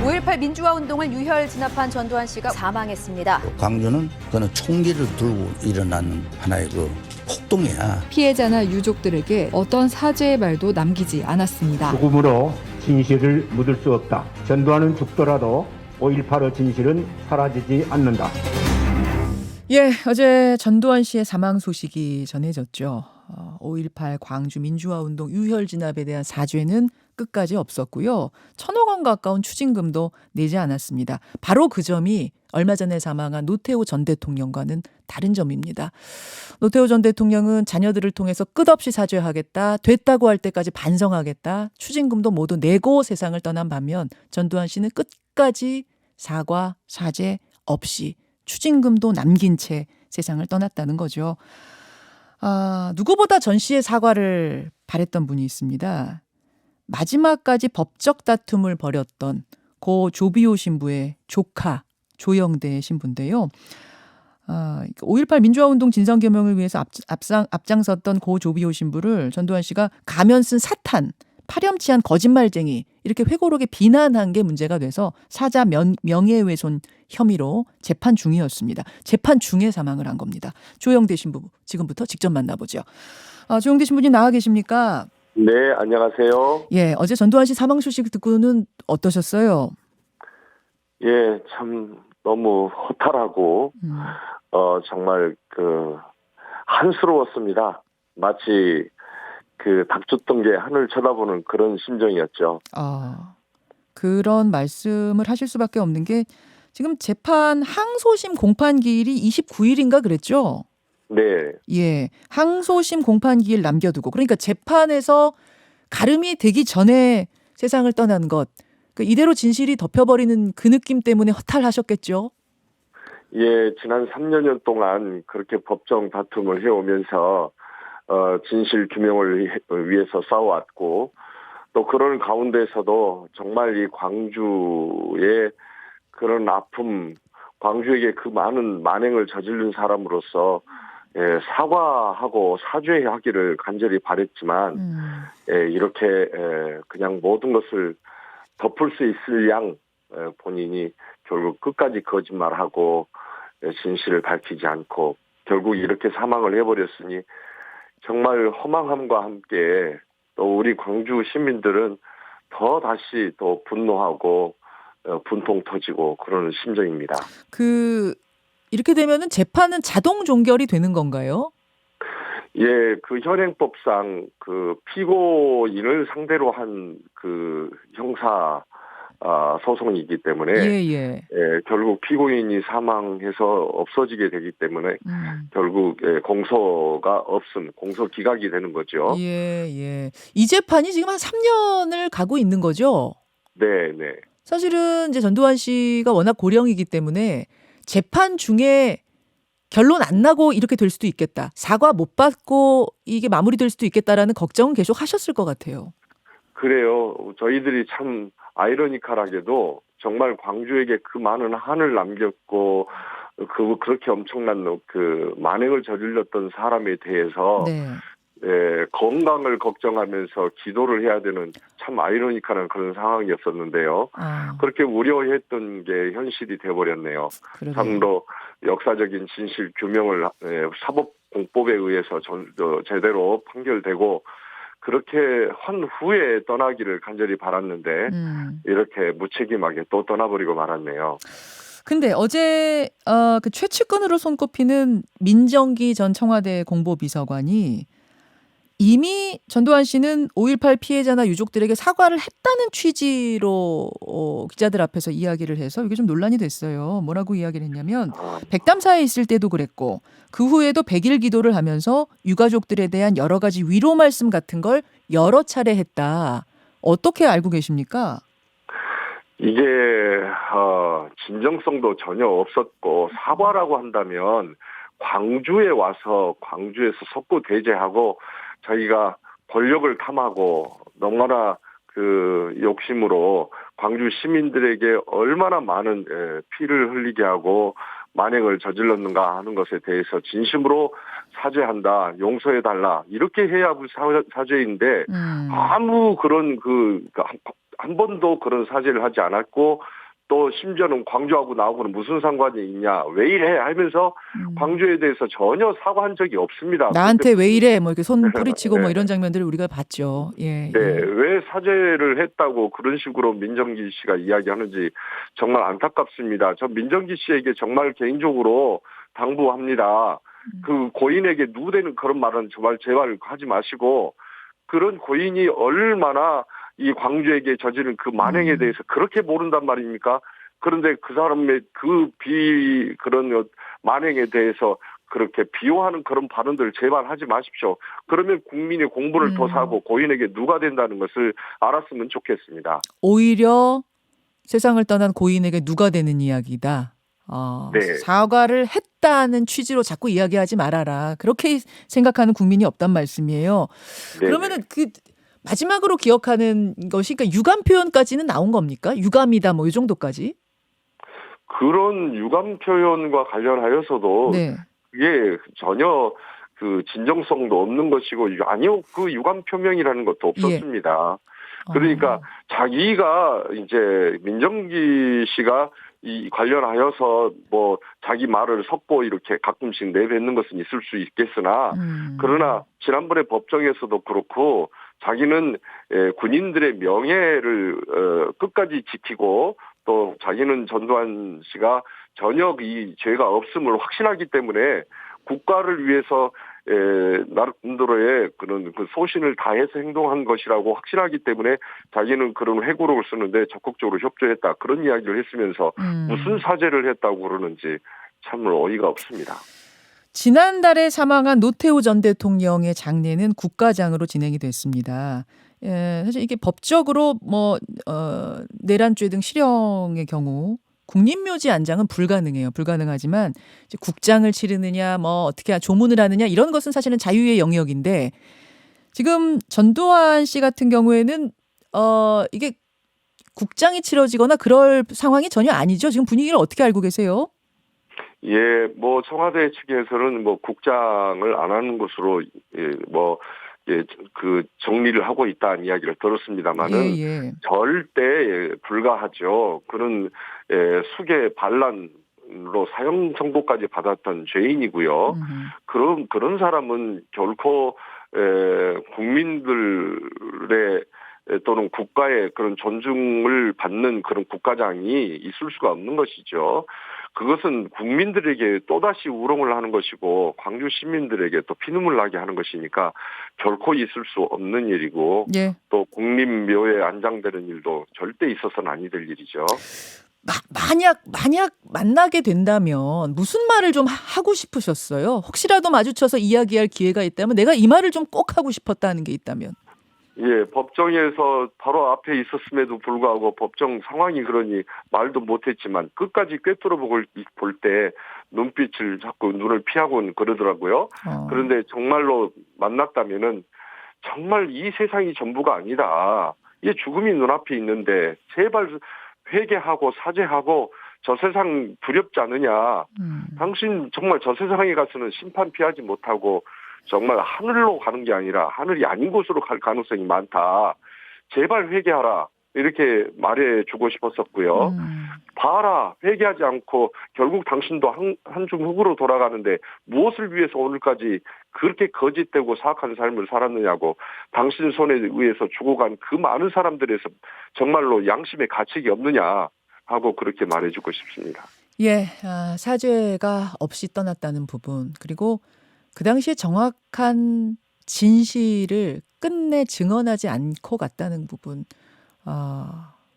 5.18 민주화 운동을 유혈 진압한 전두환 씨가 사망했습니다. 광주는 그는 총기를 들고 일어나는 하나의 그 폭동이야. 피해자나 유족들에게 어떤 사죄의 말도 남기지 않았습니다. 죽음으로 진실을 묻을 수 없다. 전두환은 죽더라도 5.18의 진실은 사라지지 않는다. 예, 어제 전두환 씨의 사망 소식이 전해졌죠. 5.18 광주 민주화운동 유혈 진압에 대한 사죄는 끝까지 없었고요. 1,000억 원 가까운 추징금도 내지 않았습니다. 바로 그 점이 얼마 전에 사망한 노태우 전 대통령과는 다른 점입니다. 노태우 전 대통령은 자녀들을 통해서 끝없이 사죄하겠다, 됐다고 할 때까지 반성하겠다, 추징금도 모두 내고 세상을 떠난 반면 전두환 씨는 끝까지 사과, 사죄 없이 추징금도 남긴 채 세상을 떠났다는 거죠. 누구보다 전 씨의 사과를 바랬던 분이 있습니다. 마지막까지 법적 다툼을 벌였던 고 조비오 신부의 조카 조영대 신부인데요. 5.18 민주화운동 진상규명을 위해서 앞장섰던 고 조비오 신부를 전두환 씨가 가면 쓴 사탄, 파렴치한 거짓말쟁이 이렇게 회고록에 비난한 게 문제가 돼서 사자 명예훼손 혐의로 재판 중이었습니다. 재판 중에 사망을 한 겁니다. 조영대 신부 지금부터 직접 만나보죠. 조영대 신부님 나와 계십니까? 네, 안녕하세요. 예, 어제 전두환 씨 사망 소식 듣고는 어떠셨어요? 예, 참 너무 허탈하고 정말 한스러웠습니다. 마치 닥쳤던 게 하늘 쳐다보는 그런 심정이었죠. 그런 말씀을 하실 수밖에 없는 게 지금 재판 항소심 공판 기일이 29일인가 그랬죠? 네. 예, 항소심 공판 기일 남겨두고 그러니까 재판에서 가름이 되기 전에 세상을 떠난 것 이대로 진실이 덮여버리는 그 느낌 때문에 허탈하셨겠죠? 예, 지난 3년 동안 그렇게 법정 다툼을 해오면서 진실 규명을 위해서 싸워왔고 또 그런 가운데서도 정말 이 광주의 그런 아픔, 광주에게 그 많은 만행을 저지른 사람으로서 사과하고 사죄하기를 간절히 바랬지만 이렇게 그냥 모든 것을 덮을 수 있을 양 본인이 결국 끝까지 거짓말하고 진실을 밝히지 않고 결국 이렇게 사망을 해버렸으니 정말 허망함과 함께 또 우리 광주 시민들은 다시 또 분노하고 분통 터지고 그러는 심정입니다. 이렇게 되면은 재판은 자동 종결이 되는 건가요? 예, 현행법상 피고인을 상대로 한 형사 소송이기 때문에 결국 피고인이 사망해서 없어지게 되기 때문에 결국 공소가 없음, 공소 기각이 되는 거죠. 예. 이 재판이 지금 한 3년을 가고 있는 거죠? 네. 사실은 이제 전두환 씨가 워낙 고령이기 때문에 재판 중에 결론 안 나고 이렇게 될 수도 있겠다. 사과 못 받고 이게 마무리될 수도 있겠다라는 걱정은 계속 하셨을 것 같아요. 그래요. 저희들이 참 아이러니컬하게도 정말 광주에게 그 많은 한을 남겼고 그렇게 엄청난 만행을 저질렀던 사람에 대해서 건강을 걱정하면서 기도를 해야 되는 참 아이러니컬한 그런 상황이었었는데요. 그렇게 우려했던 게 현실이 돼버렸네요. 참으로 역사적인 진실 규명을 사법공법에 의해서 제대로 판결되고 그렇게 한 후에 떠나기를 간절히 바랐는데 이렇게 무책임하게 또 떠나버리고 말았네요. 근데 어제 그 최측근으로 손꼽히는 민정기 전 청와대 공보비서관이 이미 전두환 씨는 5.18 피해자나 유족들에게 사과를 했다는 취지로 기자들 앞에서 이야기를 해서 이게 좀 논란이 됐어요. 뭐라고 이야기를 했냐면 백담사에 있을 때도 그랬고 그 후에도 100일 기도를 하면서 유가족들에 대한 여러 가지 위로 말씀 같은 걸 여러 차례 했다. 어떻게 알고 계십니까? 이게 진정성도 전혀 없었고 사과라고 한다면 광주에 와서 광주에서 석고 대제하고 자기가 권력을 탐하고 너무나 욕심으로 광주 시민들에게 얼마나 많은 피를 흘리게 하고 만행을 저질렀는가 하는 것에 대해서 진심으로 사죄한다, 용서해달라 이렇게 해야 사죄인데 아무 그런 한 번도 그런 사죄를 하지 않았고 또 심지어는 광주하고 나하고는 무슨 상관이 있냐 왜 이래 하면서 광주에 대해서 전혀 사과한 적이 없습니다. 나한테 왜 이래 뭐 이렇게 손 뿌리치고 뭐 네. 이런 장면들을 우리가 봤죠. 예. 네, 예. 왜 사죄를 했다고 그런 식으로 민정기 씨가 이야기하는지 정말 안타깝습니다. 저 민정기 씨에게 정말 개인적으로 당부합니다. 그 고인에게 누대는 그런 말은 정말 제발 하지 마시고 그런 고인이 얼마나 이 광주에게 저지른 그 만행에 대해서 그렇게 모른단 말입니까? 그런데 그 사람의 그런 만행에 대해서 그렇게 비호하는 그런 발언들 제발 하지 마십시오. 그러면 국민의 공분을 더 사고 고인에게 누가 된다는 것을 알았으면 좋겠습니다. 오히려 세상을 떠난 고인에게 누가 되는 이야기다. 네. 사과를 했다는 취지로 자꾸 이야기하지 말아라. 그렇게 생각하는 국민이 없단 말씀이에요. 네. 그러면은 그 마지막으로 기억하는 것이 그러니까 유감 표현까지는 나온 겁니까? 유감이다 뭐 이 정도까지? 그런 유감 표현과 관련하여서도 네. 그게 전혀 그 진정성도 없는 것이고 아니요 그 유감 표명이라는 것도 없었습니다. 그러니까 자기가 이제 민정기 씨가 이 관련하여서 뭐 자기 말을 섞고 이렇게 가끔씩 내뱉는 것은 있을 수 있겠으나 그러나 지난번에 법정에서도 그렇고 자기는 군인들의 명예를 끝까지 지키고 또 자기는 전두환 씨가 전혀 이 죄가 없음을 확신하기 때문에 국가를 위해서 나름대로의 그런 그 소신을 다해서 행동한 것이라고 확신하기 때문에 자기는 그런 회고록을 쓰는데 적극적으로 협조했다. 그런 이야기를 했으면서 무슨 사죄를 했다고 그러는지 참으로 어이가 없습니다. 지난달에 사망한 노태우 전 대통령의 장례는 국가장으로 진행이 됐습니다. 사실 이게 법적으로 내란죄 등 실형의 경우 국립묘지 안장은 불가능해요. 불가능하지만 이제 국장을 치르느냐, 뭐 어떻게 조문을 하느냐 이런 것은 사실은 자유의 영역인데 지금 전두환 씨 같은 경우에는 이게 국장이 치러지거나 그럴 상황이 전혀 아니죠. 지금 분위기를 어떻게 알고 계세요? 예, 뭐 청와대 측에서는 뭐 국장을 안 하는 것으로 그 정리를 하고 있다는 이야기를 들었습니다만은 절대 불가하죠. 그런 수계 반란으로 사형 선고까지 받았던 죄인이고요. 그런 사람은 결코 국민들의 또는 국가의 그런 존중을 받는 그런 국가장이 있을 수가 없는 것이죠. 그것은 국민들에게 또다시 우롱을 하는 것이고 광주 시민들에게 또 피눈물 나게 하는 것이니까 결코 있을 수 없는 일이고 또 국립묘에 안장되는 일도 절대 있어서는 아니 될 일이죠. 만약 만나게 된다면 무슨 말을 좀 하고 싶으셨어요? 혹시라도 마주쳐서 이야기할 기회가 있다면 내가 이 말을 좀 꼭 하고 싶었다는 게 있다면. 예, 법정에서 바로 앞에 있었음에도 불구하고 법정 상황이 그러니 말도 못했지만 끝까지 꿰뚫어 볼 때 눈빛을 자꾸 눈을 피하곤 그러더라고요. 그런데 정말로 만났다면은 정말 이 세상이 전부가 아니다. 이 죽음이 눈앞에 있는데 제발 회개하고 사죄하고 저 세상 두렵지 않느냐. 당신 정말 저 세상에 가서는 심판 피하지 못하고 정말 하늘로 가는 게 아니라 하늘이 아닌 곳으로 갈 가능성이 많다. 제발 회개하라. 이렇게 말해주고 싶었었고요. 봐라. 회개하지 않고 결국 당신도 한 줌 흙으로 돌아가는데 무엇을 위해서 오늘까지 그렇게 거짓되고 사악한 삶을 살았느냐고 당신 손에 의해서 죽어간 그 많은 사람들에서 정말로 양심의 가책이 없느냐 하고 그렇게 말해주고 싶습니다. 예, 사죄가 없이 떠났다는 부분 그리고 그 당시에 정확한 진실을 끝내 증언하지 않고 갔다는 부분,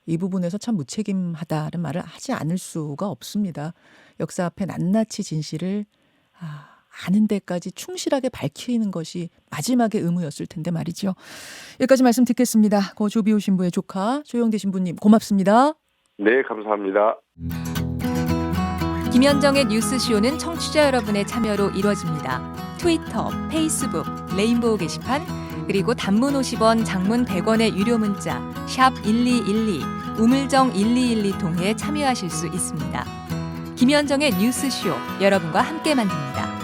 이 부분에서 참 무책임하다는 말을 하지 않을 수가 없습니다. 역사 앞에 낱낱이 진실을 아는 데까지 충실하게 밝히는 것이 마지막의 의무였을 텐데 말이죠. 여기까지 말씀 듣겠습니다. 고 조비오 신부의 조카 조영대 신부님 고맙습니다. 네, 감사합니다. 김현정의 뉴스쇼는 청취자 여러분의 참여로 이루어집니다. 트위터, 페이스북, 레인보우 게시판, 그리고 단문 50원, 장문 100원의 유료 문자 샵 1212, 우물정 1212 통해 참여하실 수 있습니다. 김현정의 뉴스쇼, 여러분과 함께 만듭니다.